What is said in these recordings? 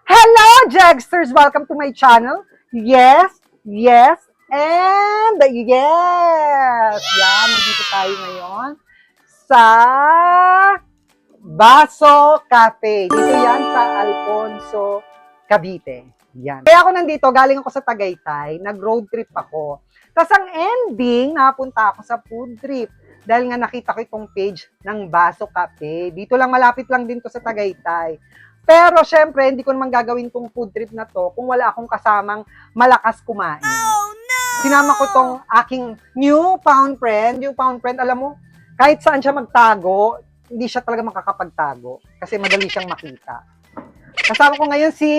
Hello, Jagsters! Welcome to my channel. Yes, yes, and yes! Yan, nandito tayo ngayon sa Baso Cafe. Dito yan sa Alfonso, Cavite. Yan. Kaya ako nandito, galing ako sa Tagaytay, nag-road trip ako. Tapos ang ending, napunta ako sa food trip. Dahil nga nakita ko itong page ng Baso Cafe. Dito lang, malapit lang din to sa Tagaytay. Pero syempre, hindi ko naman gagawin tong food trip na to kung wala akong kasamang malakas kumain. Oh, no! Sinama ko tong aking newfound friend. Newfound friend, alam mo, kahit saan siya magtago, hindi siya talaga makakapagtago kasi madali siyang makita. Kasama ko ngayon si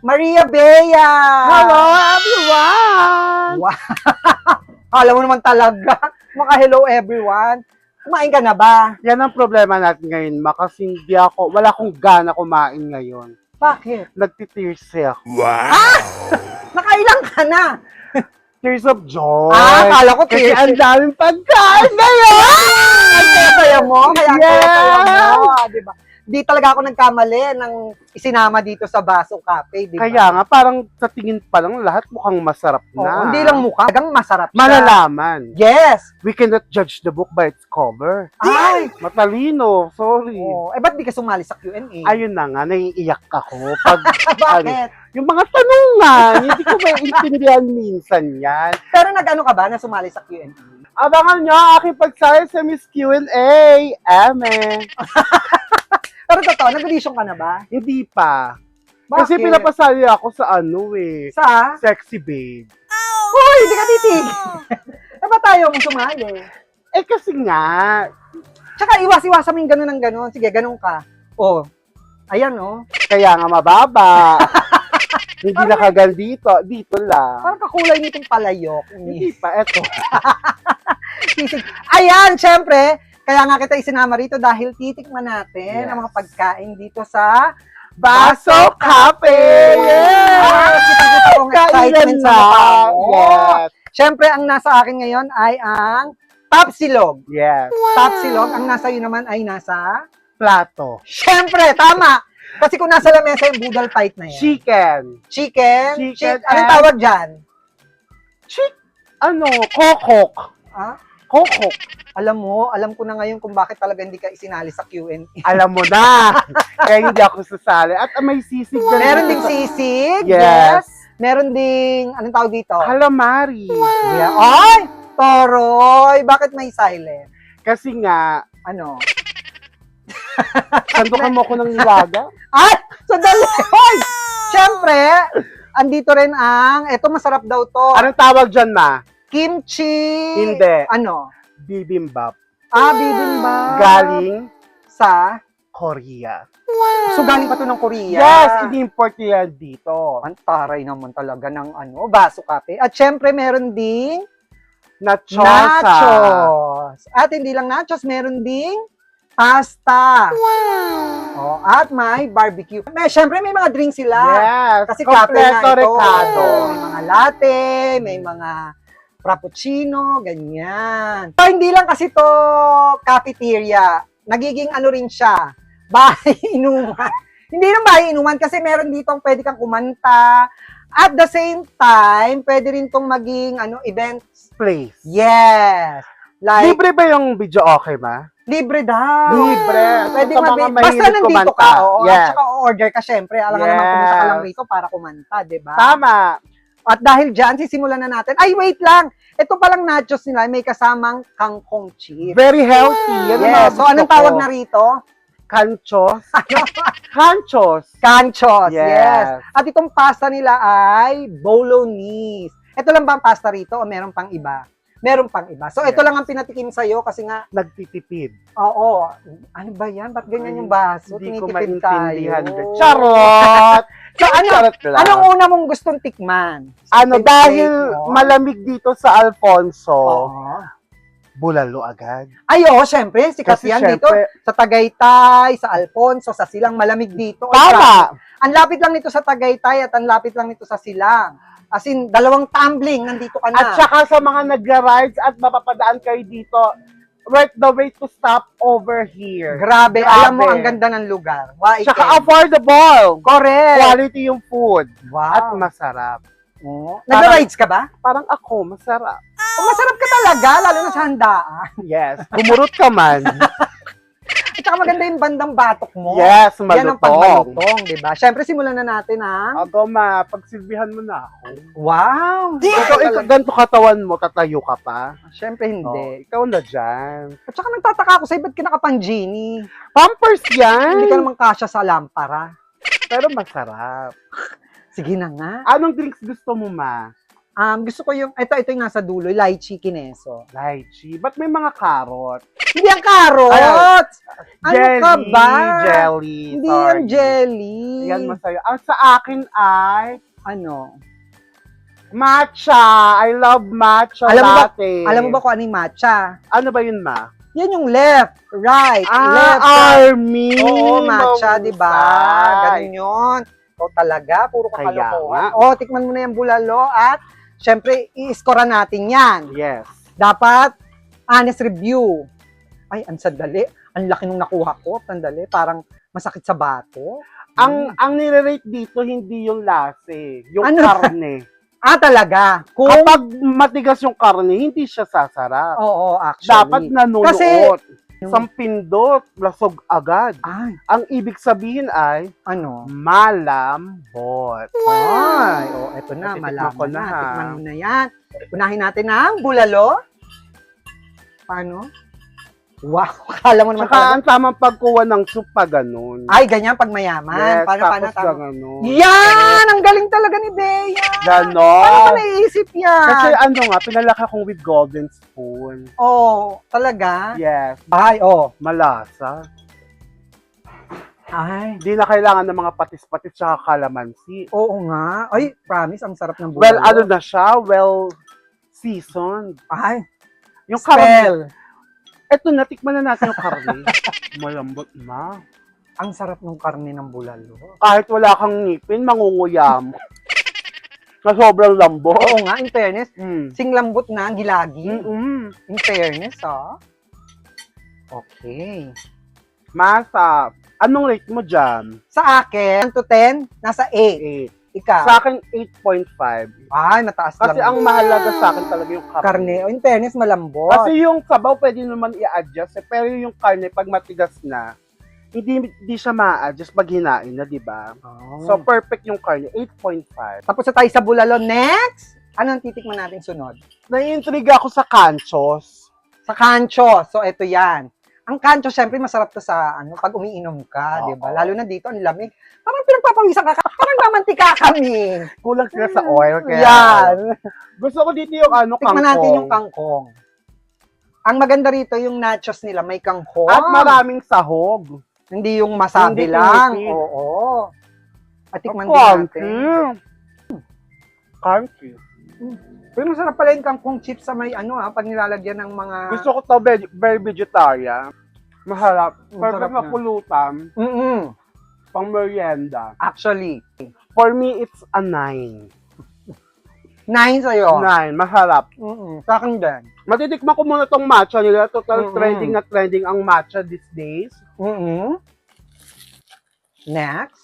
Maria Bea! Hello, everyone! Wow! Alam mo naman talaga. Maka-hello, everyone. Kumain ka na ba? Yan ang problema natin ngayon, Ma, kasi wala akong gana kumain ngayon. Bakit? Nagtitears ako. Nakailang ka na? Tears of joy. Akala ko Kasi tears. ang daming pagkain ngayon! Ang saya mo. Kaya ang Yes! saya mo. Diba? Di talaga ako nagkamali ng isinama dito sa Baso Cafe. Diba? Kaya nga, parang sa tingin pa lang, lahat mukhang masarap Oo, na. hindi lang mukha. Talagang masarap siya. Malalaman. Yes! We cannot judge the book by its cover. Ay! Matalino, sorry. Oh, ba't di ka sumali sa Q&A? Ayun na nga, naiiyak ako. Pag, Bakit? yung mga tanungan, hindi ko maintindihan minsan yan. Pero nag-ano ka ba na sumali sa Q&A? Abangan nyo ang aking pagsali sa Miss Q&A. Eme. Pero totoo, nag-audition ka na ba? Hindi pa. Bakit? Kasi pinapasali ako sa Sa? Sexy Babe. Uy, hindi ka titig! Eh, ba't tayo mong sumali? Eh kasi nga, Tsaka iwas-iwasan mo yung gano'n ng gano'n. Sige, gano'n ka. Oh, ayan oh. kaya nga mababa. Hindi nakagal dito. Dito lang. Parang kakulay nitong palayok. Hindi pa, eto. Sisig. Ayan, syempre, kaya nga kita isinama rito dahil titikman natin Yes. ang mga pagkain dito sa Baso Cafe! Yes! Kita kong excitement sa mukha mo. Yes. Syempre, ang nasa akin ngayon ay ang tapsilog. Yes. Tapsilog, ang nasa iyo naman ay nasa... Plato. Syempre, tama! Kasi kung nasa lamesa yung budal fight na yan. Chicken. Chicken? Chicken Anong and- tawag dyan? Kokok. Ha? Kokok. Alam ko na ngayon kung bakit talaga hindi ka isinali sa Q&A. Alam mo na. Kaya hindi ako sasali. At may sisig na Meron ding dito. sisig. Yes. Meron ding, anong tawag dito? Calamari. Yeah. Ay! Toroy! Bakit may silent? Kasi nga, Ano? sandukan mo ko ng nilaga. Ay! Sandali! Hoy! Siyempre, andito rin ang, eto masarap daw to. Anong tawag dyan, Ma? Kimchi. Hindi. Ano? Bibimbap. Bibimbap. Galing Sa? Korea. So, galing pa to ng Korea. Yes, ini-import yan dito. Ang taray naman talaga ng Baso Cafe. At syempre, meron ding Nachosa. nachos. At hindi lang nachos, meron ding pasta. Oh, at may barbecue. Syempre, may mga drinks sila. Yes. Kasi cafe na Kompleto ito. Ricardo. May mga latte, may mga frappuccino, ganyan. So, hindi lang kasi to cafeteria. Nagiging ano rin siya, bahay inuman. Hindi lang bahay inuman kasi meron dito pwede kang kumanta. At the same time, pwede rin tong maging events. Place. Yes. Like, Libre ba yung video okay, Ma? libre daw. Libre. Pwede Sa mga Basta mahilig nandito kumanta. ka, oo. Yes. At saka order ka, syempre. Alam nga naman pumunta ka lang Yes. rito para kumanta, di ba? Tama. At dahil dyan, sisimulan na natin. Ay, wait lang! Ito palang nachos nila, may kasamang kangkong chips. Very healthy. Yan ang mga Yes. So, gusto anong ko. tawag na rito? Canchos. Canchos. Canchos. Yes. Yes. At itong pasta nila ay bolognese. Ito lang ba ang pasta rito o meron pang iba? Meron pang iba. So, ito Yes. lang ang pinatikim sa'yo kasi nga, Nagtitipid. oo. Ano ba yan? Ba't ganyan yung baso? Hindi ko Tinitipid maintindihan. tayo. Charot! So, Charot lang. anong una mong gustong tikman? Ano, Favorite dahil mo? malamig dito sa Alfonso, Oo. bulalo agad. Ay, oo, syempre. Sikat Kasi yan dito. syempre, Sa Tagaytay, sa Alfonso, sa Silang, malamig dito. tama! Ang lapit lang nito sa Tagaytay at ang lapit lang nito sa Silang. As in, 2 tumbling, nandito ka na. At saka sa mga nag-rides at mapapadaan kayo dito, worth the wait to stop over here. Grabe, alam mo, ang ganda ng lugar. Tsaka affordable. Correct. Quality yung food. At Wow. masarap. Oh. Nag-rides ka ba? Parang ako, masarap. Oh, masarap ka talaga, lalo na sa handaan. Yes. Kumurot ka man. At saka maganda yung bandang batok mo. Yes, Yan ang malutong. pagmalutong, di ba? Siyempre, simulan na natin, ha? Ako, pagsilbihan mo na ako. Wow! Ikaw, ganito katawan mo, tatayo ka pa. Siyempre, hindi. Ikaw na dyan. At saka nagtataka ako sa'yo, ba't ka nakapang-genie? Pampers yan. Hindi ka naman kasya sa lampara. Pero masarap. Sige na nga. Anong drinks gusto mo, ma? Gusto ko yung, ito yung nasa dulo, lychee kineso. Lychee. Ba't may mga carrot? Hindi ang carrots! Ano ka ba? Jelly. Hindi sorry. yung jelly. Yan masaya. Ang sa akin ay Ano? matcha. I love matcha latte. Alam mo ba kung ano yung matcha? Ano ba yun, ma? Yan yung left, right, left, right. Army. Oo, matcha, di ba? Mahusay. Ganun yun. O talaga, puro Kaya kakalokohan. nga. O, tikman mo na yung bulalo at syempre, i-score natin yan. Yes. Dapat, honest review. Ay, ang sandali. Ang laki nung nakuha ko. Sandali, parang masakit sa bato. Ang nire-rate dito, hindi yung lase. Yung Ano? karne. Talaga. Kung, Kapag matigas yung karne, hindi siya sasarap. oo, actually. Dapat nanunuot. Kasi- Isang pindot, lasog agad. Ay, Ang ibig sabihin ay ano? malambot. Ay, eto na, Natitikman malaman ko na, na. ha. Tikman mo na yan. Unahin natin ang bulalo. Paano? Wow, akala mo naman Tsaka talaga. ang tamang pagkuha ng soup pa ganun. Ay, ganyan pag mayaman. Yes, paano, tapos tama? ganun. Yan! Ang galing talaga ni Bea. Paano Ganon. ba naiisip yan? Kasi ano nga, pinalaki akong with golden spoon. Oh, talaga? Yes, Ay, oh. malasa. Ay, Hindi na kailangan ng mga patis-patis tsaka kalamansi. oo nga. Ay, promise, ang sarap ng bulalo. Well, ano na siya? Well seasoned. Ay, Yung karne. spell. Eto, natikman na natin yung karne. Malambot na. Ang sarap ng karne ng bulalo. Kahit wala kang ngipin, mangunguya mo. Na sobrang lambot. Oo nga, in fairness, Mm. sing lambot na ang gilagi. Mm-mm. In fairness, Okay. Masa, anong rate mo dyan? Sa akin, 1 to 10, nasa 8. 8. Ikaw? Sa akin, 8.5. Ay, mataas Kasi lang. ang mahalaga sa akin talaga yung karne. Karne. O, in fairness, malambot. Kasi yung sabaw pwede naman i-adjust. Pero yung karne, pag matigas na, hindi siya ma-adjust pag hinain na, di ba? Oh. So, perfect yung karne. 8.5. Tapos na tayo sa bulalo. Next! Ano ang titikman natin sunod? Naiintriga ako sa kanchos. Sa kancho. So, ito yan. Ang kancho, syempre, masarap to sa, pag umiinom ka, Oo. di ba? Lalo na dito, ang lamig. Parang pinagpapawisan ka, parang mamantika kami. Kulang sila sa oil. Kaya, Yan. Gusto ko dito yung Tikman kangkong. natin yung kangkong. Ang maganda rito, yung nachos nila, may kangkong. At maraming sahog. Hindi yung masabi Hindi lang. pinipid. Oo. At tikman din natin. Crunchy. Pero masarap pala yung kangkong chips sa may pag nilalagyan ng mga... Gusto ko to very vegetarian. Maharap. Masarap Perfect na na. pulutan. Mm-mm. Pang merienda. Actually, For me, it's a 9. 9 sa'yo. 9. Masarap. Mm-mm. Sa akin din. Matitikman ko muna tong matcha nila. Total Mm-mm. trending na trending ang matcha these days. Mm-mm. Next.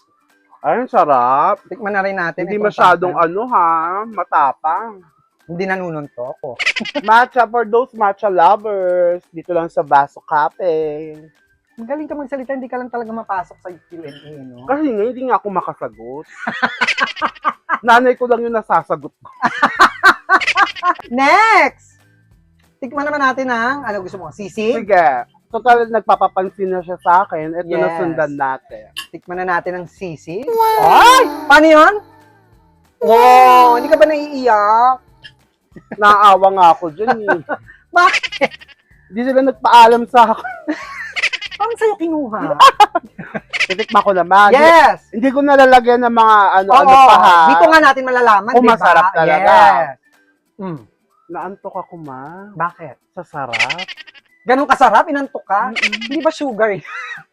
Ay, ang sarap. Tikman na rin natin. Hindi itong masyadong pasta. matapang. Hindi nanununtok. Oh. Matcha for those matcha lovers. Dito lang sa Baso Cafe. Magaling ka magsalita, hindi ka lang talaga mapasok sa Q&A, no? Kasi nga, hindi nga ako makasagot. Nanay ko lang yung nasasagot ko. Next! Tikman naman natin ang, gusto mo, sisig? Sige. Total, nagpapapansin na siya sa akin. Ito na Yes. sundan natin. Tikman na natin ang sisig. Ay! Paano yun? Wow! Hindi ka ba naiiyak? Naawa nga ako dyan eh. Bakit? Hindi sila nagpaalam sa akin. Parang sa'yo kinuha. Titikma ko naman. Yes! Hindi ko nalalagyan ng mga ano Oo, pa ha. dito nga natin malalaman, Kung di ba? masarap talaga. Yes. Naantok ako, ma. Bakit? Sa sarap. Ganun kasarap, inantok ka? Hindi ba sugar?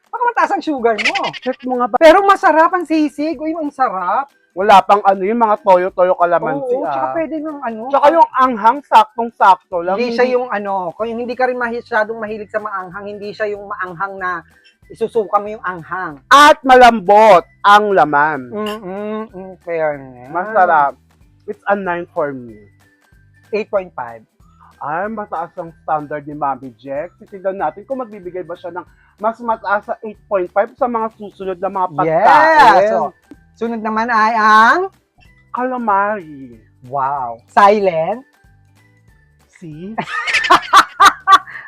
Baka mataas ang sugar mo. Check mo nga ba? Pero masarap ang sisig. Uy, ang sarap. Wala pang ano, yung mga toyo-toyo kalamansi Oo, tsaka pwede ng ano. Tsaka yung anghang, saktong-sakto lang. Hindi siya yung ano, kung hindi ka rin masyadong mahilig sa maanghang, hindi siya yung maanghang na isusuka mo yung anghang. At malambot ang laman. Fairness. Masarap. It's a 9 for me. 8.5. Ay, mataas ang standard ni Mami Jack. Titignan natin kung magbibigay ba siya ng mas mataas sa 8.5 sa mga susunod na mga pagkain. Yeah! So, sunod naman ay ang Calamari. wow. Silent. See?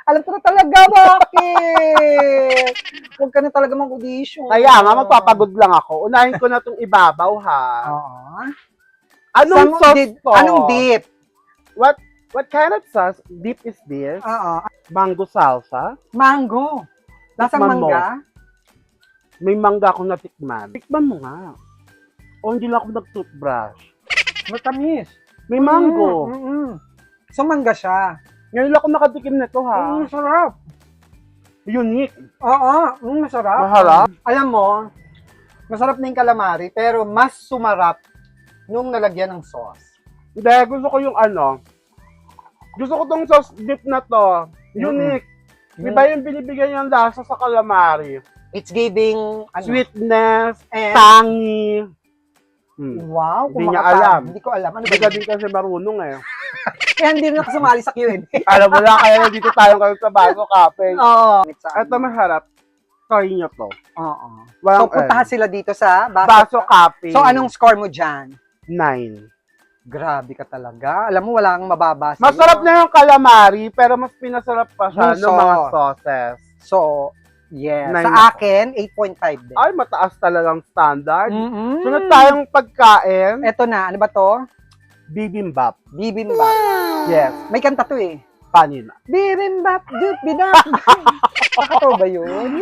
Alam ko na talaga bakit. Huwag ka na talaga mag-audition. Kaya nga, magpapagod lang ako. Unahin ko na itong ibabaw, ha? Oo. Anong sauce to? Anong dip? What kind of sauce? Dip is this? Oo. Mango salsa? Mango. Lasang Tikman mo. mangga? May mangga akong natikman. Tikman mo nga. O hindi lang ako nag-toothbrush. Matamis. May mango. So, mangga siya. Ngayon lang ako nakatikim nito, ha? Masarap. Unique. Oo, masarap. Maharap. Alam mo, masarap na yung calamari, pero mas sumarap nung nalagyan ng sauce. Hindi, gusto ko yung ano. Gusto ko tong sauce dip na to. Unique. Iba yung binibigay niyang lasa sa calamari. It's giving ano, Sweetness, and tangy. wow, Hindi niya alam. Hindi ko alam. Ano Hindi ba ka yun? din kasi marunong eh. Kaya hindi rin ako sumali sa Q&A. Alam mo na, kaya dito tayo kayo sa Baso Cafe. Oo. Ito masarap. Try nyo to. Oo. Walang So, puntahan sila dito sa Baso Cafe. So, anong score mo dyan? 9. Grabe ka talaga. Alam mo, wala kang mababa sa'yo. Masarap na yung calamari, pero mas pinasarap pa siya Yung ng mga sauce. sauces. So, yes. Nine Sa ako. akin, 8.5 din. Ay, mataas talagang standard. Mm-mm. Sunod tayong pagkain, Eto na, ano ba to? bibimbap. Bibimbap. Yes, May kanta to eh. panina. Bibimbap, bibidap. Pakataw ba yun?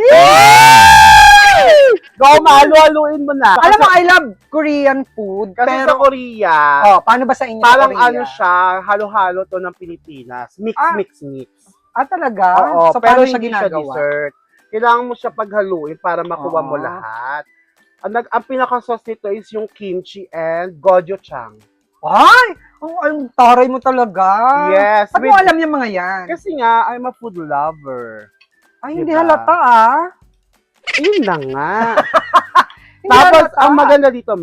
Go, mahalu-haluin mo na. Alam mo, I love Korean food. Kasi sa pero, Korea, paano ba sa inyo parang sa Korea? ano siya, halo-halo to ng Pilipinas. Mix, Ah. mix, mix. Talaga? Oo, So, pero paano siya hindi siya ginagawa? dessert. Kailangan mo siya paghaluin para makuha mo Oo. lahat. Ang pinaka-sauce nito is yung kimchi and gochujang. Ay! Ang taray mo talaga. Yes. Ba't mo alam yung mga yan? Kasi nga, I'm a food lover. Ay, hindi diba? halata Yun na nga. Hindi Tapos, halata. ang maganda dito,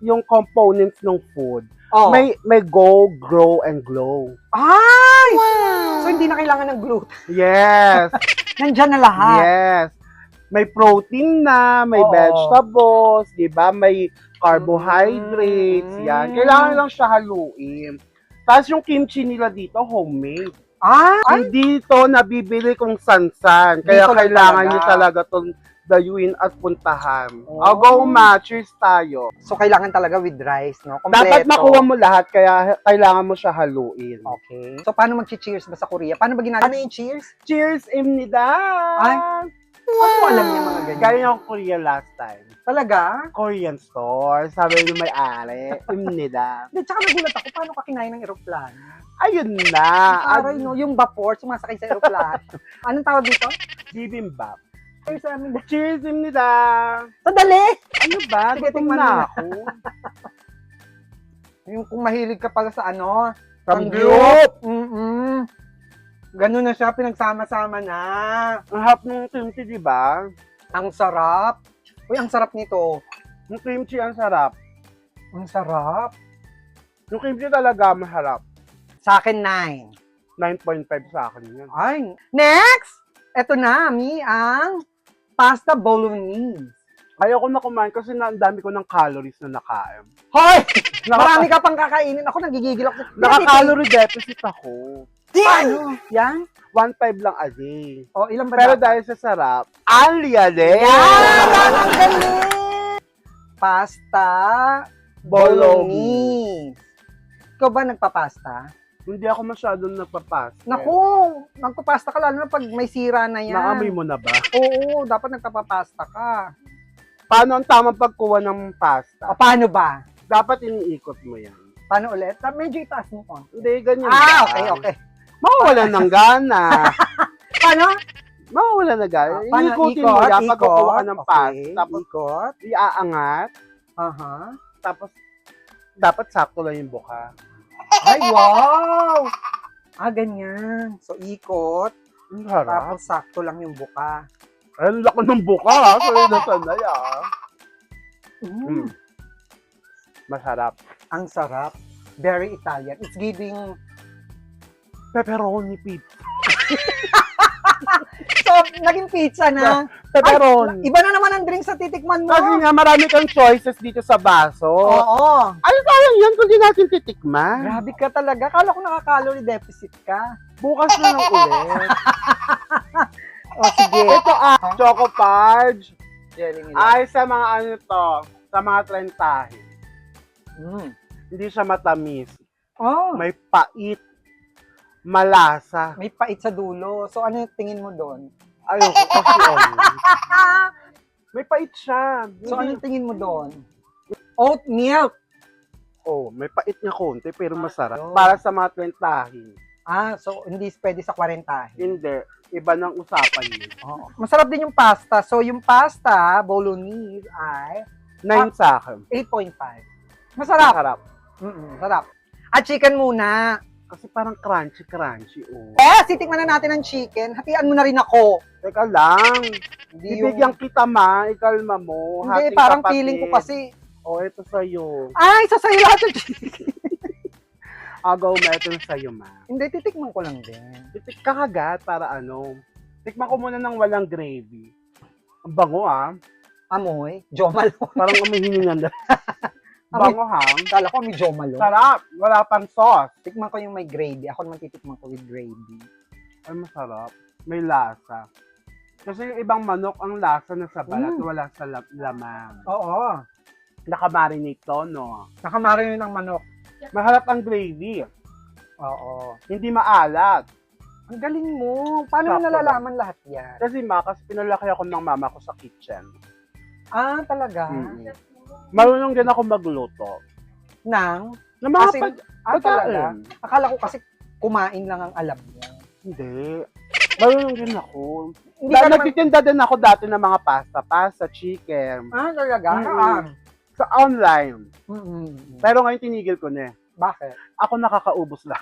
yung components ng food. Oh. May go, grow, and glow. Ay! So, hindi na kailangan ng gluten. Yes. Nandyan na lahat. Yes. May protein na, may Oo. vegetables, di ba? May carbohydrates, yan. Kailangan lang siya haluin. Tapos yung kimchi nila dito, homemade. Ay! Hindi to nabibili kung san-san. Kaya Dito lang kailangan talaga. nyo talaga itong dayuin at puntahan. Oh. O, go ma, cheers tayo. So, kailangan talaga with rice, no? Kompleto. Dapat makuha mo lahat, kaya kailangan mo siya haluin. Okay. So, paano mag-cheers ba sa Korea? Paano ba ginagawa? Ano yung cheers? Cheers, imnida! Ay. Ano mo alam niya mga ganyan? Galing ako Korea last time. Talaga? Korean store, sabi yung may-ari, imnida. Hindi, tsaka nagulat ako, paano ka kinain ng aeroplano? Ayun na. Aray, no? Yung vapor, sumasakay sa aeroplano. Anong tawag dito? Bibimbap. Cheers sa amin. Cheers, imnida! Sadali! Ano ba? Sige, Gutom tingnan na mo. ako. Yung kung mahilig ka pala sa ano, Samgyup! Ganun na siya, pinagsama-sama na. Ang hap ng kimchi, di ba? Ang sarap. Uy, ang sarap nito. Yung kimchi ang sarap. Ang sarap. Yung kimchi talaga maharap. Sa akin, 9. 9.5 sa akin yan. Ay, next! Eto na, ang pasta bolognese. Ayoko na kumain kasi ang dami ko ng calories na nakain. Hoy! Marami ka pang kakainin. Ako nagigigil ako. Naka-calorie deficit ako. Paano? Yan? 1.5 lang a day. O, ilan ba Pero dapat? dahil sa sarap, aliyade! Yan! Ang galing! Pasta Bolognese. bolognese. Ikaw ba nagpapasta? Hindi ako masyadong nagpapasta. Naku, nagpapasta ka lalo na pag may sira na yan. Naamoy mo na ba? Oo, dapat nagpapapasta ka. Paano ang tamang pagkuha ng O, pasta? paano ba? Dapat iniikot mo yan. Paano ulit? Medyo itaas mo ko. Hindi, ganyan Ah, lang. okay. Mawawalan ng gana. Paano? Mawawalan ng gana. Paano? Iikutin mo yan pag kukuha ka ng Okay, pasta. Tapos ikot. iaangat. Aha. Tapos dapat sakto lang yung buka. Ay, wow! Ganyan. So, ikot. Ang harap. Tapos, sakto lang yung buka. Ay, ang laki ng buka, ha? Sorry na sanay, ha? Mm. Masarap. Ang sarap. Very Italian. It's giving... Pepperoni pizza. So, naging pizza na. Pepperoni. Iba na naman ang drink sa titikman mo. Kasi nga, marami kang choices dito sa baso. Oo. Ano sayang yan kung di natin titikman? Grabe ka talaga. Kala ko nakaka-calorie deficit ka. Bukas na lang ulit. Sige. Ito Choco Fudge. Jelly nila. Ay, sa mga ano to, sa mga trentahe. Mm. Hindi siya matamis. Oh, May pait. Malasa. may pait sa dulo. So, ano yung tingin mo doon? Ayoko kasi may pait siya. So, ano yung tingin mo doon? Oat milk. Oh, may pait niya konti pero masarap. yun. Para sa mga trentahe. So, hindi pwede sa 40. Hindi. Iba ng usapan niyo. Oo. Masarap din yung pasta. So, yung pasta, bolognese, ay 9 sa akin. 8.5. Masarap. Masarap. Sarap. At chicken muna. Kasi parang crunchy. Oh. Titikman na natin ang chicken. Hatian mo na rin ako. Teka lang. Hindi Bibigyan kita, ma. Ikalma mo. Hindi, Hating parang kapatid. feeling ko kasi, Oh, ito sa'yo. ay, sasayo lahat yung chicken. Agaw, ma. Ito na sa'yo, ma. Hindi, titikman ko lang din. Titik ka agad para ano. Tikman ko muna ng walang gravy. Ang bango, Amoy, jomalo. Parang umihiningan na. Bango, ha? Kala ko may jomalo. Sarap. Wala pang sauce. Tikman ko yung may gravy. Ako naman titikman ko with gravy. Ay, masarap. May lasa. Kasi yung ibang manok, ang lasa na sa balat, wala sa laman. Oo. Nakamarinate to, no? Nakamarin yun ng manok. Maharap ang gravy. Oo. Hindi maalat. Ang galing mo. Paano mo Sakto nalalaman lahat yan? Kasi kasi pinalaki ako ng mama ko sa kitchen. Talaga? Marunong din ako magluto. Nang? Ng mga As in, pagkain. talaga? Akala ko kasi kumain lang ang alam mo. Hindi. Marunong din ako. Hindi ka naman... Nagtitinda din ako dati ng mga pasta, chicken. Talaga? Sa online. Mm-mm. Pero ngayon tinigil ko na. Bakit? Ako nakakaubos lang.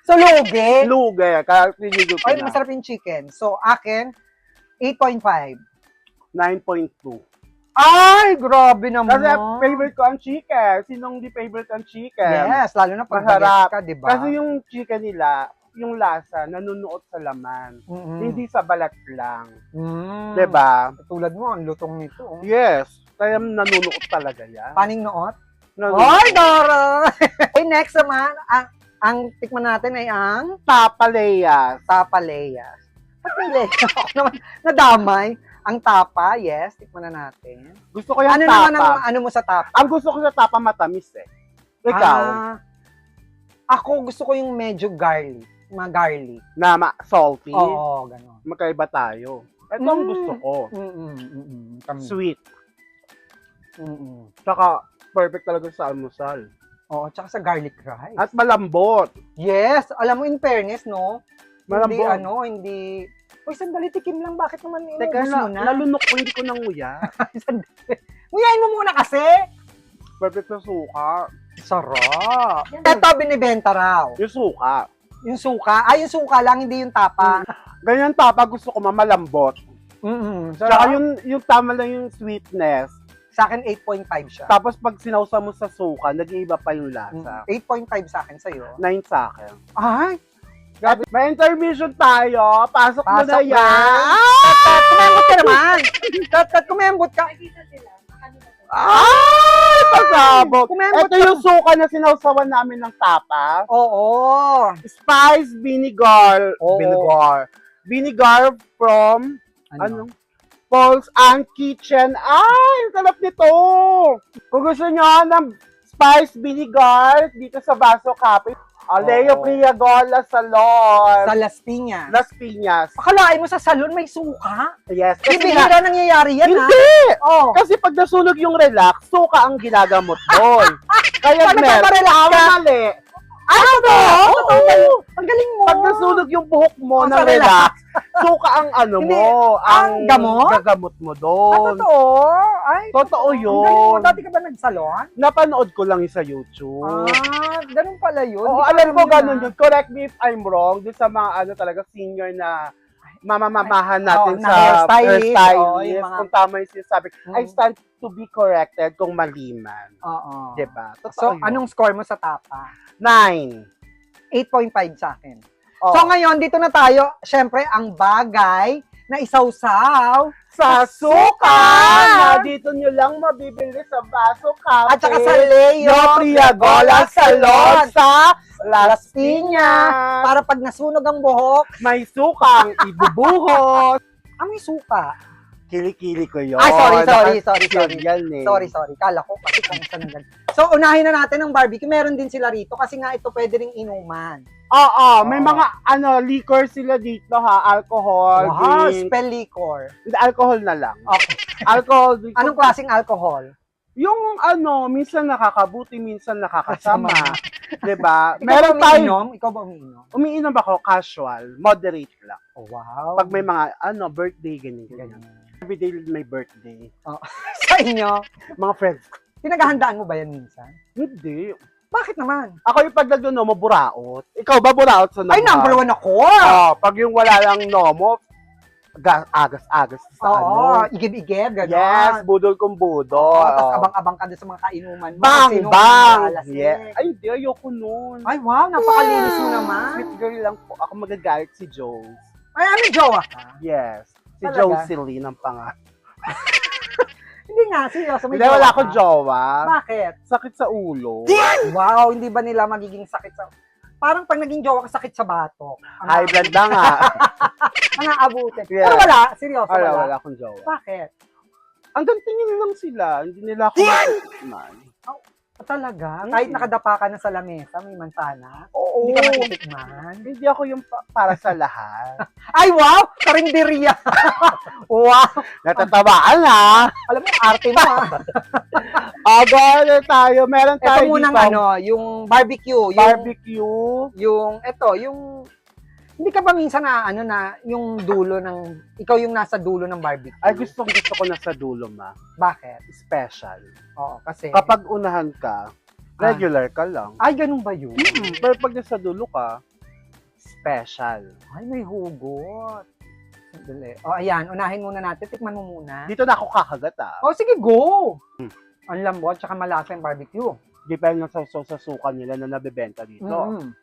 So, lugi? Lugi. Kaya tinigil ko Ay, na. masarap yung chicken. So, akin, 8.5. 9.2. Ay, grabe naman. Kasi favorite ko ang chicken. Sinong di favorite ang chicken? Yes, lalo na pag Masarap. bagets ka, di ba? Kasi yung chicken nila, yung lasa, nanunuot sa laman. Hindi sa balat lang. Diba? Tulad mo, ang lutong nito. Oh. Yes. Kaya nanunuot talaga yan. Paning noot? Nanunuot. Ay, Dora! Okay, next naman, ang tikman natin ay ang Tapaleyas. tapaleyas. Ba't may leya? Ako naman, nadamay. Ang tapa, yes, tikman na natin. Gusto ko yung Ano tapa. naman ang ano mo sa tapa? Ang gusto ko sa tapa matamis eh. Ikaw, Ako gusto ko yung medyo garlic. Mga garlic. na salty. Oo, gano'n. Magkaiba tayo. Ito ang gusto ko. Kami. Sweet. Mm-mm. Tsaka, perfect talaga sa almusal. Oo, tsaka sa garlic rice. At malambot. Yes, alam mo in fairness, no? Malambot. Hindi. Uy, sandali, tikim lang. Bakit naman Teka, inubos mo na? nalunok ko, hindi ko nanguya. Sandali. Nguyain mo muna kasi. Perfect sa suka. Sarap. Ito, binibenta raw. Yung suka. Yung suka. Yung suka lang, hindi yung tapa. Ganyan tapa, gusto ko malambot. Tsaka yung tama lang yung sweetness. Sa akin, 8.5 siya. Tapos pag sinawsa mo sa suka, nag-iiba pa yung lasa. 8.5 sa akin sa'yo. 9 sa akin. Ay! At may intermission tayo. Pasok mo na Pasok yan. Kat, kumembot ka naman. Kat, kumembot ka. Ay! Pasabog. Kumembot Ito yung suka na sinawsawan namin ng tapa. Oo. Spice vinegar. Oo. Vinegar from, ano? Paul's and Kitchen. Ay! Ang sarap nito. Kung gusto nyo ng spice vinegar dito sa Baso Cafe, Leo Priagola Salon. Sa Las Piñas. Las Piñas. Akalain mo sa salon may suka? Yes. Kasi Kasi bihira nangyayari yan, ha? hindi! Oh. Kasi pag nasunog yung relax, suka ang ginagamot doon. Kaya Paano meron. ka ma-relax ka? Mali. Ano ba? Oo. Ang galing mo. Pag nasunog yung buhok mo Oh, ng sa relax, Suka ang ano Hindi, mo, ang gamot? gagamot mo Ah, doon. totoo? Ay, Totoo ang galing mo. yun. Dati ka ba nagsalon? Napanood ko lang yung sa YouTube. Ah, ganun pala yun. Oo, Hindi ko alam ko yun, ganun ah. yun. Correct me if I'm wrong. Doon sa mga ano talaga senior na mamamamahan natin na sa hairstylist. hairstylist. Oo, yung mga- Kung tama yung sinasabi. I Mm. stand to be corrected kung mali man. Oo. Diba? Totoo So, yun. anong score mo sa tapa? 9. 8.5 sa akin. Oh. So, ngayon, dito na tayo. Syempre, ang bagay na isawsaw sa suka! Na dito nyo lang mabibili sa Baso Cafe. at saka sa Leo Priagola Salon sa Las Piñas. Para pag nasunog ang buhok, May sukang ibubuhos. may suka. Kilikili ko yun. Ay, sorry. Yan eh. Sorry. Kala ko kasi kung saan nag- So, unahin na natin ang barbecue. Meron din sila rito kasi nga ito pwede ring inuman. Oo, may Oo. mga liquor sila dito ha. Alcohol, Wow, drink. spell liquor. Hindi, alcohol na lang. Okay. Alcohol, drink. Anong klaseng alcohol? Yung minsan nakakabuti, minsan nakakasama. diba? Ikaw Meron ba tayo. umiinom? Ikaw ba umiinom? Umiinom ako, casual, moderate lang. Oh, wow. Pag may mga, birthday, ganyan. Ganyan. Everyday may birthday. Sa inyo, Mga friends ko. pinaghahandaan mo ba yan minsan? Hindi. Bakit naman? Ako yung pag nag-nomo, buraot. Ikaw ba buraot sa nomo? Ay, number 1 ako! Pag yung wala lang nomo, agas-agas sa Oo, igib-igib, gano'n. Yes, budol kong budol. Tapos abang-abang ka din sa mga kainuman mo. Bang, Sino bang! ang malasing. Yeah. Ay, hindi. Ayoko nun. Ay, wow, napakalinis mo naman. Sweet girl lang po. Ako magagalit si Jones. Ay, ano jowa ka? Yes. Si Talaga? Jocelyn ang pangalan. Hindi nga, seryoso, may Hindi, wala jowa akong ka? jowa. Bakit? Sakit sa ulo. Wow, hindi ba nila magiging sakit sa... Parang pag naging jowa ka, sakit sa batok. High blood lang ha. Ang aabutin. Yeah. Pero wala, seryoso, Wala akong jowa. Bakit? Hanggang tingin lang sila. Hindi nila ako matitikman. Talaga? Mm. Kahit nakadapa ka na sa lamesa, may mansanas? Oo. Hindi ka matitikman? Hindi ako yung para sa lahat. Ay, wow! Karinderya! Wow! Natatawaan ha. Alam mo, arte mo, ha? Agad tayo. Meron Ito tayo munang dito. yung barbecue. Barbecue. Yung hindi ka ba minsan na yung dulo ng, ikaw yung nasa dulo ng barbecue? Ay, gusto ko na sa dulo ma. Bakit? Special. Oo, kasi, Kapag unahan ka, regular ka lang. ay, ganun ba yun? Pero pag nasa dulo ka, special. Ay, may hugot. Sandali. O, ayan, unahin muna natin. Tikman mo muna. Dito na ako kakagat ah. O, sige, go! Hmm. Ang lambot, tsaka malasa yung barbecue. Depende sa suka nila na nabebenta dito. Mm.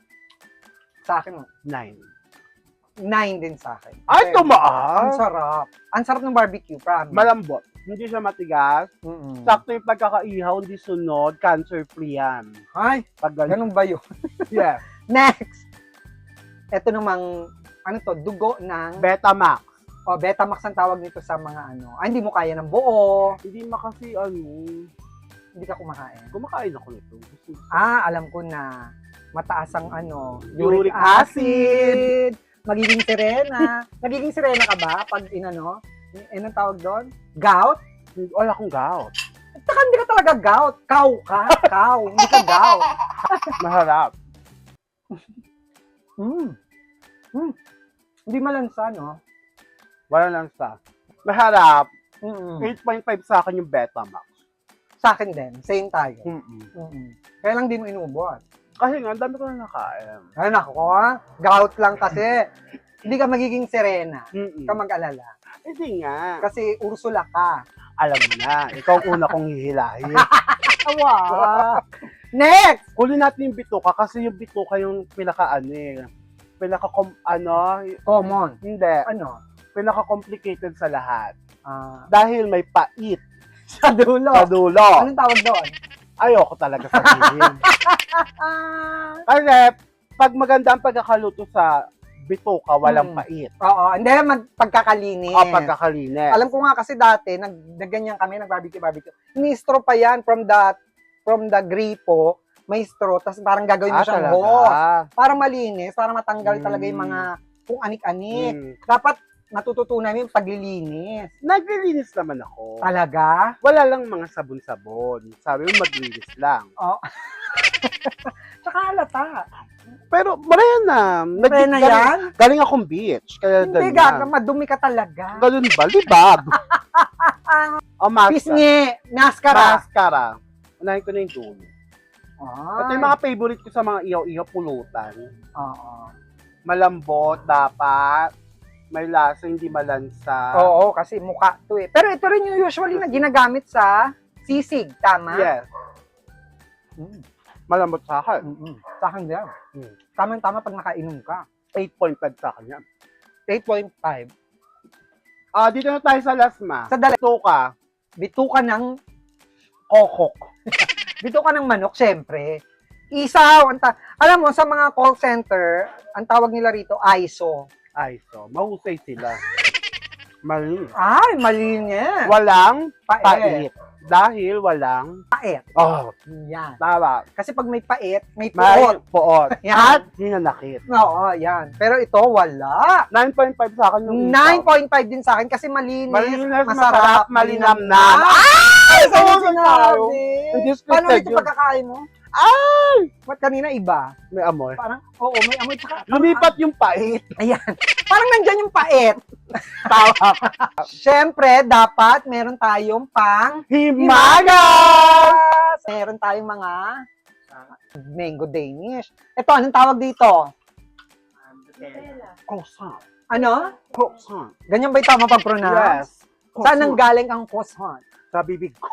Sa akin, 9. 9 din sa akin. Ay, Kasi tumaas! Ang sarap. Ang sarap ng barbecue, promise. Malambot. Hindi siya matigas. Mm-mm. Sakto yung pagkakaihaw, hindi sunod. Cancer-free yan. Ay, Pag ganun. ganun ba yun? Yeah. Next! Ito namang, dugo ng, Betamax. Betamax ang tawag nito sa mga hindi mo kaya ng buo, Hindi makasi hindi ka kumakain. kumakain ako nito. Gusto- Alam ko na, mataas ang Uric uric acid, magiging sirena. Nagiging sirena ka ba pag anong tawag doon? Gout? Wala akong gout. Saka hindi ka talaga gout. Cow ka. Cow. Hindi ka gout. Maharap. Hindi malansa, no? Wala lang sa. Maharap. Mm-mm. 8.5 sa akin yung Betamax. Sa akin din. Same tayo. Mm-mm. Kaya lang di mo inubos. Kasi nga, ang dami ko na nakain. Ay, nako, gout lang kasi. Hindi ka magiging serena. Mm-mm. Ka mag-alala. Hindi nga. Kasi Ursula ka. Alam mo na, ikaw ang una kong hihilahin. Awa! Next! Kulin natin yung bituka kasi yung bituka yung Common. hindi, Ano? pinaka-complicated sa lahat. Ah, Dahil may pait sa dulo. sa dulo. Anong tawag doon? Ayoko talaga sabihin. Kasi, pag maganda ang pagkakaluto sa bituka, walang pait. Oo, hindi pagkakalinis. O pagkakalinis. Alam ko nga kasi dati, nagganyan kami, nag-barbecue. Ini-straw pa yan from the gripo, may straw, tapos parang gagawin mo siyang hose. Para malinis, para matanggal talaga yung mga kung anik-anik. Dapat natututunan mo yung paglilinis. Naglilinis naman ako. Talaga? Wala lang mga sabon-sabon. Sabi mo, maglinis lang. Oh. Tsaka halata. Pero, maraya na. Pre na yan? Galing akong beach. Kaya Hindi, ganyan. gaga, madumi ka talaga. Ganun ba? Libag. O, Pisngi, mascara. Mascara. Unahin ko na yung dulo. Ito Ay. yung mga favorite ko sa mga iyaw-iyaw pulutan. Oo. Malambot, dapat. May lasa, hindi malansa. Oo, kasi mukha to eh. Pero ito rin yung usually na ginagamit sa sisig, tama? Yes. Mm. Malambot sa akin. Sa akin yan. Tama-tama pag nakainom ka. 8.5 sa akin yan. 8.5. Dito na tayo sa lasma. Sa dala- Ito ka. Bito ka ng Kokok. manok, syempre. Isaw. Alam mo, sa mga call center, ang tawag nila rito, ISO. Ay, so, mahusay sila. Mali. Ay, mali niya. Walang Pait. pait. Dahil walang Pait. oh, Yan. tama. Kasi pag may pait, may May puot. poot. Yan. At hinanakit. Oo, yan. Pero ito, wala. 9.5 sa akin yung isaw. 9.5 din sa akin kasi malinis, Malinis, masarap, malinamnam. Ay, Ito sa'yo ang sinabi. Hindi Paano scripted ito yun. pagkakain mo? Ay! Ba't kanina iba? May amoy. Parang, oo, may amoy. Tsaka, Lumipat yung pait. ayan. Parang nandyan yung pait. Tawa. Siyempre, dapat meron tayong pang Himagas! Meron tayong mga mango Danish. Ito, anong tawag dito? Croissant. Ano? Croissant. Ganyan ba yung tama pag-pronounce? Yes. Saan nang galing ang croissant? Sa bibig ko.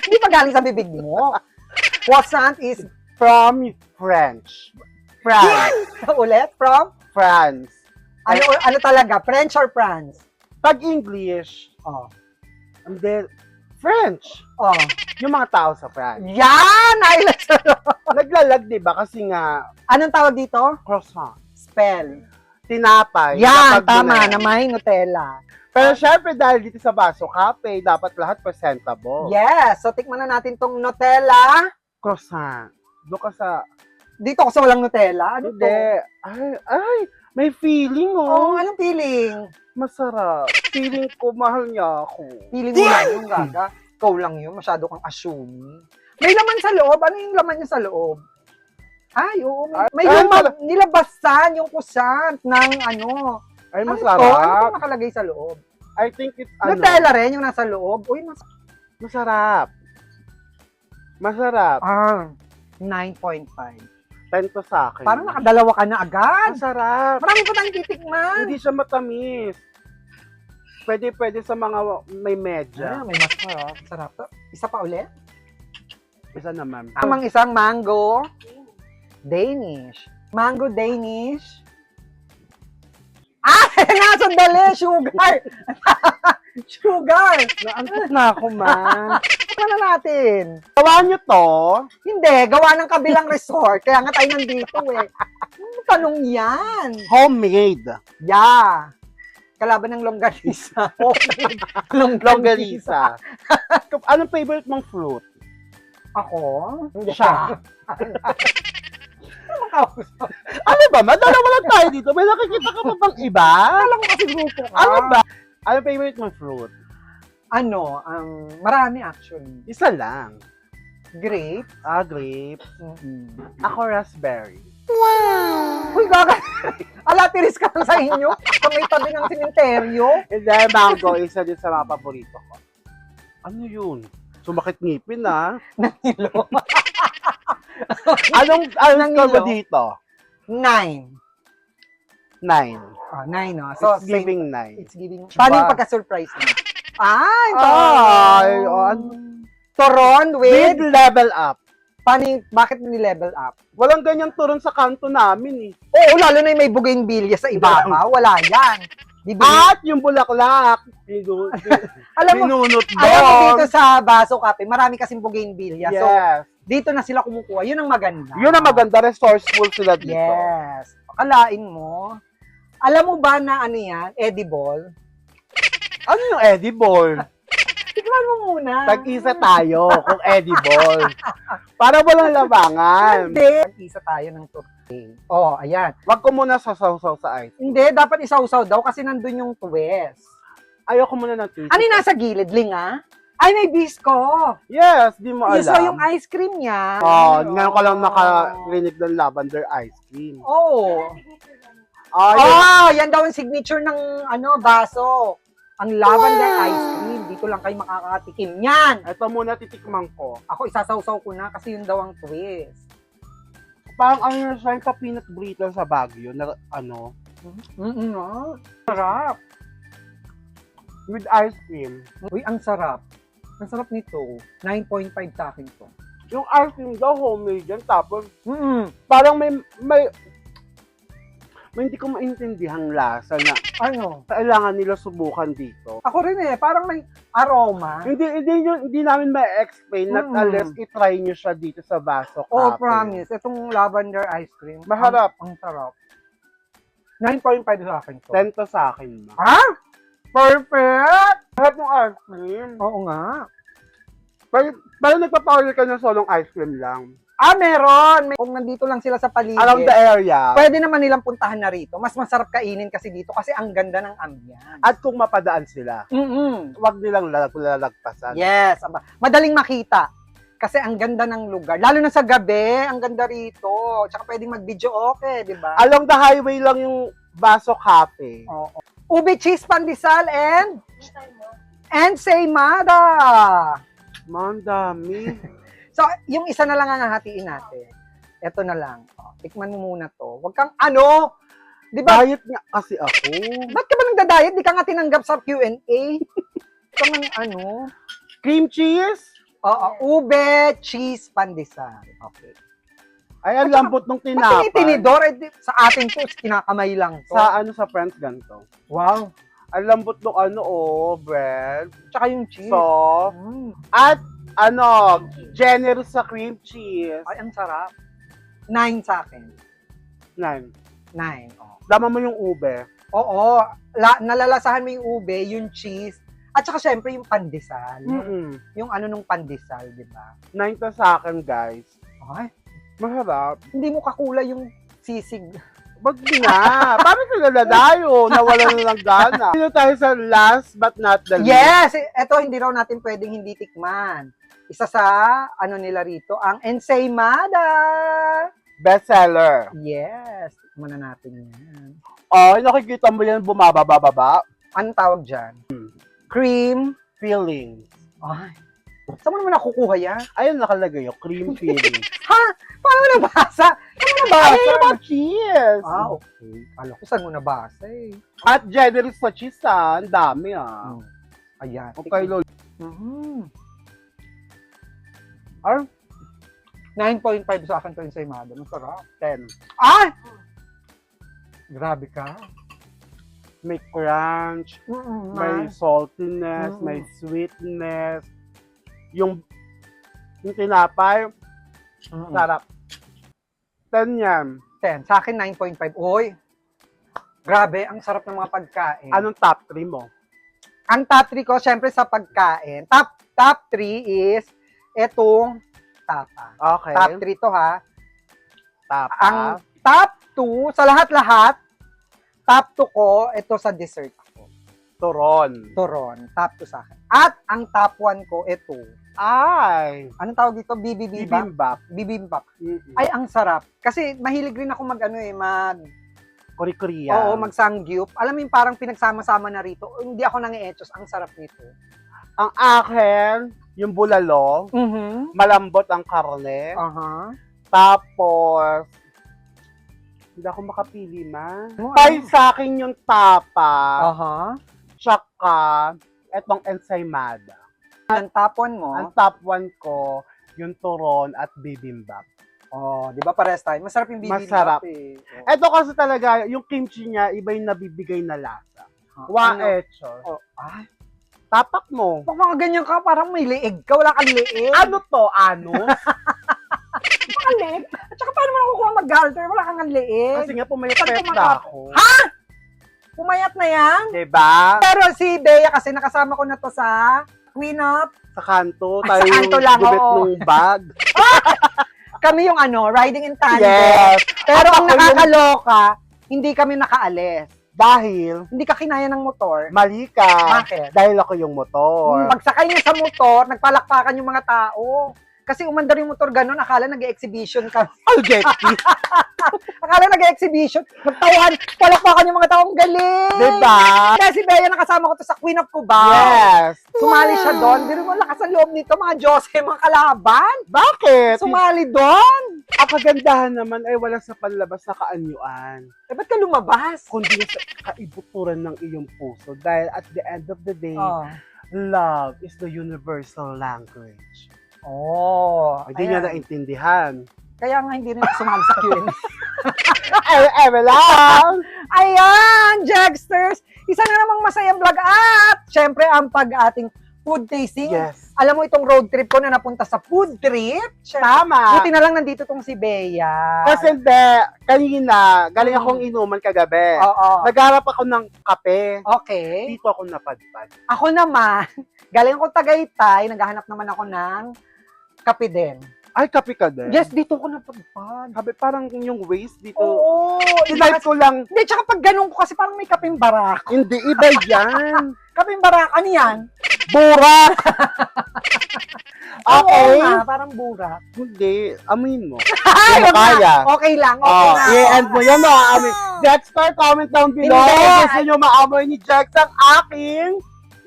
Hindi pa galing sa bibig mo. Croissant is From French. France. ulit from France. ano talaga? French or France? Pag English, Oh. and then French. Oh. Yung mga tao sa France. Yan! Naglalag, di ba? Kasi nga, Anong tawag dito? croissant. Spell. Tinapay. Yan, Kapag tama, dunan. na may Nutella. Pero syempre, dahil dito sa Baso Cafe, dapat lahat presentable. Yes, so tikman na natin tong Nutella. Croissant. Doon ka sa... Dito kasi walang Nutella. Ano Hindi. Ay, may feeling, Oh, oh. anong feeling? Masarap. Feeling ko, mahal niya ako. Feeling mo lang yung gaga. Ikaw lang yun, masyado kang assuming. May laman sa loob. Ano yung laman niya sa loob? Ay, oo. May Ay, nilabasan yung kusant ng ano. Ay, Ano to? Ano masarap. itong nakalagay sa loob? I think it's, Nutella rin yung nasa loob. Uy, masarap. Masarap. 9.5. 10 to sa akin. Parang nakadalawa ka na agad. Masarap. Marami pa tayong titikman. Hindi siya matamis. Pwede sa mga may medya. May masarap. Sarap to. Isa pa ulit. Isa naman. Tamang isang mango Danish. Mango Danish. Ah! Nasandali! Sugar! Sugar! Naantok na ako, ma. Ano na natin? Gawa nyo to. Hindi, gawa ng kabilang resort. Kaya nga tayo nandito eh. Ano tanong yan? Homemade. Yeah. Kalaban ng longganisa. Longganisa. Anong favorite mong fruit? Ako? Hindi Siya. Ano makausap? Ano ba? Madalawa lang tayo dito. May nakikita ka pa bang iba? Alam ko kasi grupo ka. Ano ba? Anong favorite mong fruit? Ano? Marami actually. Isa lang. Grape. Grapes. Mm-hmm. Ako raspberry. Uy, gaga. Alatiris ka lang sa inyo. Kung may tabi ng simenteryo. And then mango, isa din sa mga paborito ko. Ano yun? Sumakit ngipin, ah. Nangilo. Anong score mo dito? 9. 9. 9, no? So, It's giving 9. It's giving. Paano yung pagka-surprise niya? Ay, ito. Ay, Turon with... With level up. Bakit ni-level up? Walang ganyang turon sa kanto namin, eh. Oo, lalo na yung may bougainvillea sa ibabaw. Wala yan. At yung bulaklak. Alam mo, Binunot alam mo doon. dito sa Baso Cafe, marami kasing bougainvillea. So, Yes. dito na sila kumukuha. Yun ang maganda. Yun ang maganda. Resourceful sila dito. Yes. Akalain mo. Alam mo ba na ano yan? Edible? Ano yung edible? Tikman mo muna. Tag-isa tayo kung edible. Para walang labangan. Hindi. Isa tayo ng Oh, ayan. Wag ko muna sasaw-saw sa ice. Hindi, dapat isausaw daw kasi nandun yung twist. Ayoko muna ng twist. Ano yung nasa gilid, Linga? Ay, may bisco. Yes, di mo alam. So, yung ice cream niya. Oh, ngayon ko lang nakarinig ng lavender ice cream. Oh. Ah, Yan daw ang signature ng baso. Ang lavender ice cream. Dito lang kayo makakatikim yan. ito muna titikman ko. Ako isasawsaw ko na kasi yun daw ang twist. Parang ano siya yung peanut brittle sa Baguio na ano, Sarap. with ice cream. Uy, ang sarap. Ang sarap nito. 9.5 sa akin to. Yung ice cream daw homemade yan, tapos Mm-mm. parang may hindi ko maintindihan lasa na Ano? kailangan nila subukan dito. Ako rin parang may aroma. Hindi namin ma-explain na Mm. unless i-try nyo siya dito sa Baso Oh, Cafe. promise. Itong lavender ice cream. Maharap. Ang sarap. 9.5 sa akin to. 10 to sa akin, ma. Ha? Perfect! Lahat ng ice cream. Oo nga. Parang nagpa-powder ka ng solong ice cream lang. Meron! Kung nandito lang sila sa paligid, Around the area. pwede naman nilang puntahan na rito. Mas masarap kainin kasi dito kasi ang ganda ng ambience. At kung mapadaan sila, Mm-mm. wag nilang lalagpasan. Yes. Madaling makita. Kasi ang ganda ng lugar. Lalo na sa gabi, ang ganda rito. Tsaka pwedeng mag-video okay, di ba? Along the highway lang yung Baso Cafe. Oo. Ube cheese pandesal and seymada. Mandami. So, yung isa na lang ang hahatiin natin. Ito na lang. Tikman mo muna to. Huwag kang di ba? Diet nga kasi ako. Ba't ka ba nagda-diet? Di ka nga tinanggap sa Q&A. Ito ng Cream cheese? Oo, ube cheese pandesal. Okay. Ay, ang lambot ng Ba't tinapay. tinitinidor? Sa atin to, kinakamay lang to. Sa friends ganito. Wow. Ang lambot ng bread. Tsaka yung cheese. So, at generous sa cream cheese. Ay, ang sarap. 9 sa akin. 9. 9. Oh. Dama mo yung ube. Oo. Nalalasahan mo yung ube, yung cheese, at saka syempre yung pandesal. Yung nung pandesal, di ba? 9 to sa akin, guys. Ay, Maharap. hindi mo kakula yung sisig. Wag na. Paano sila nadayo? Nawala na ng gana. Dito tayo sa last but not the least. Yes! Ito, hindi raw natin pwedeng hindi tikman. Isa sa, nila rito, ang ensaymada. Bestseller. Yes. Tikman na natin yan. Oh, nakikita mo yan bumababa. Anong tawag dyan? Cream. Feelings. Ay. Saan mo naman nakukuha yan? Ayun nakalagay yung cream feelings. Ha? Paano mo nabasa? Saan mo nabasa? Ay, about cheese. Okay. Kala ko saan mo nabasa eh. At generous sa cheese, Ang dami, Ayan. Okay, Lord. Mhm. Ar 9.5 sa akin to yung ensaymada. Masarap. 10. Ay! Grabe ka. May crunch, may saltiness, may sweetness. Yung tinapay, sarap. 10 yan. 10. Sa akin, 9.5. Uy! Grabe, ang sarap ng mga pagkain. Anong top 3 mo? Ang top 3 ko, syempre sa pagkain. Top 3 is etong tapa. Okay. Top 3 to ha. Tapa. Ang top 2, sa lahat-lahat, top 2 ko, ito sa dessert ako. Turon. Turon. Top 2 sa akin. At ang top 1 ko, ito. Ay. Anong tawag dito? Bibimbap. Bibimbap. Bibimbap. Mm-mm. Ay, ang sarap. Kasi mahilig rin ako Kori-korea. Oo, mag-sangyup. Alam mo yung parang pinagsama-sama na rito. Hindi ako nangi-etchos. Ang sarap nito. Ang akin, yung bulalo, malambot ang karne. Aha. Tapos, hindi ako makapili, ma. Ano? Pay sa akin yung tapa, Aha. tsaka etong ensaymada. Ang tapon mo. Ang top 1 ko, yung turon at bibimbap. Oh, di ba parehas tayo? Masarap yung bibimbap Masarap. eh. Oh. Eto kasi talaga, yung kimchi niya, iba yung nabibigay na lasa. Wa Ano? echo. Oh, ay. Tapak mo. Pag mga ganyan ka, parang may leeg ka. Wala kang leeg. Ano to, anus? Wala kang leeg. At saka paano mo nakukuha mag-galter? Wala kang leeg. Kasi nga pumayat Saan na kumakap? ako. Ha? Pumayat na yan? Diba? Pero si Bea kasi nakasama ko na to sa Queen of. Sa kanto, Sa tayo kanto lang, gubit oo. nung bag. Kami yung riding in tandem. Yes. Pero At ang ako yung- nakakaloka, hindi kami nakaalis. Dahil, Hindi ka kinaya ng motor. mali ka. Bakit? Dahil ako yung motor. Pagsakay niya sa motor, nagpalakpakan yung mga tao. Kasi umandar yung motor ganun, akala nag-exhibition ka. Algetti. Akala nag-exhibition. Nagtawan, palakpakan yung mga tao. Ang galing! Diba? Kaya si Bea nakasama ko to sa Queen of Cubao. Yes. Sumali siya doon. Pero mo lakas ang loob nito, mga Diyos, mga kalaban. Bakit? Sumali doon. Ang kagandahan naman ay wala sa panlabas na kaanyuan. Eh, ba't ka lumabas? Kundi sa kaibuturan ng iyong puso. Dahil at the end of the day, Oh. love is the universal language. Oh. Hindi niya naintindihan. Kaya nga hindi rin ako sumali sa Q&A. Ewe lang! Ayan, Jagsters! Isa na namang masayang vlog at syempre ang ating food tasting. Yes. Alam mo itong road trip ko na napunta sa food trip? Tama. Buti na lang nandito tong si Bea. Kasi kanina, galing akong inuman kagabi. Oo. Nagharap ako ng kape. Okay. Dito ako napadpad. Ako naman, galing ako Tagaytay, naghahanap naman ako ng kape din. Ay, kape ka din? Yes, dito ko napadpad. Sabi, parang yung waist dito. Oo. Tinay ko lang. Hindi, tsaka pag ganun ko kasi parang may kapeng barak. Hindi, iba yan. Kapeng barak, ano yan? Burak! Oo Okay. nga, parang burak. Hindi, amin mo. Ay, Hindi mo wag na. kaya. Okay lang, okay Oh, na. i-end mo yan, maamin. Jackstar, comment down below. Hindi. Kung gusto nyo maamoy ni Jax ang aking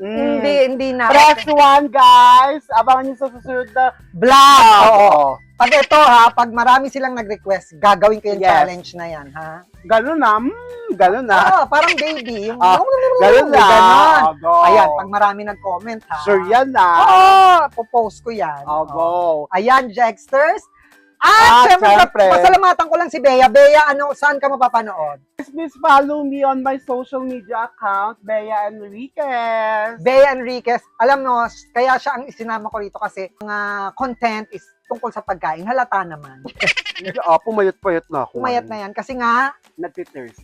Hindi na. Press 1, guys. Abangan nyo sa susunod na Vlog. Oo. Oo. Pag ito pag marami silang nag-request, gagawin ko yung Yes. challenge na yan, ha? Ganun na. Ganun na. Oo, parang baby. Yung, Ganun na. Ganon. Oh, go. Ayan, pag marami nag-comment, ha? Sure yan na. Oo, popost ko yan. Oh, go. Ayan, Jagsters. At syempre, syempre. pasalamatan ko lang si Bea. Bea, saan ka mapapanood? Please follow me on my social media account, Bea Enriquez. Bea Enriquez, alam mo, kaya siya ang isinama ko rito kasi mga content is tungkol sa pagkain. Halata naman. Pumayot-payot na ako. Pumayat na yan. Kasi nga, Nagtitears.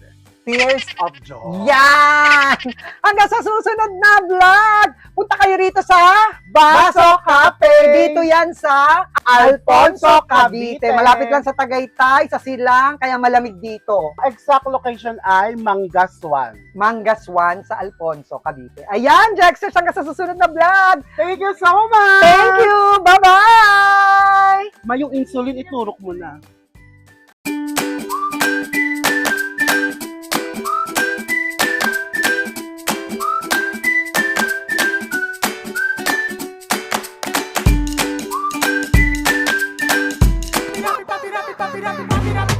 tears Of joy. yan! Hanggang sa susunod na vlog! Punta kayo rito sa Baso Cafe! Dito yan sa Alfonso, Cavite. Malapit lang sa Tagaytay, sa Silang, kaya malamig dito. Exact location ay Mangaswan. Mangas 1 sa Alfonso, Cavite. Ayan, Jackson, hanggang sa susunod na vlog! Thank you so much! Thank you! Bye-bye! Yung insulin, iturok mo na. Papi, papi, papi, papi, papi, papi, papi.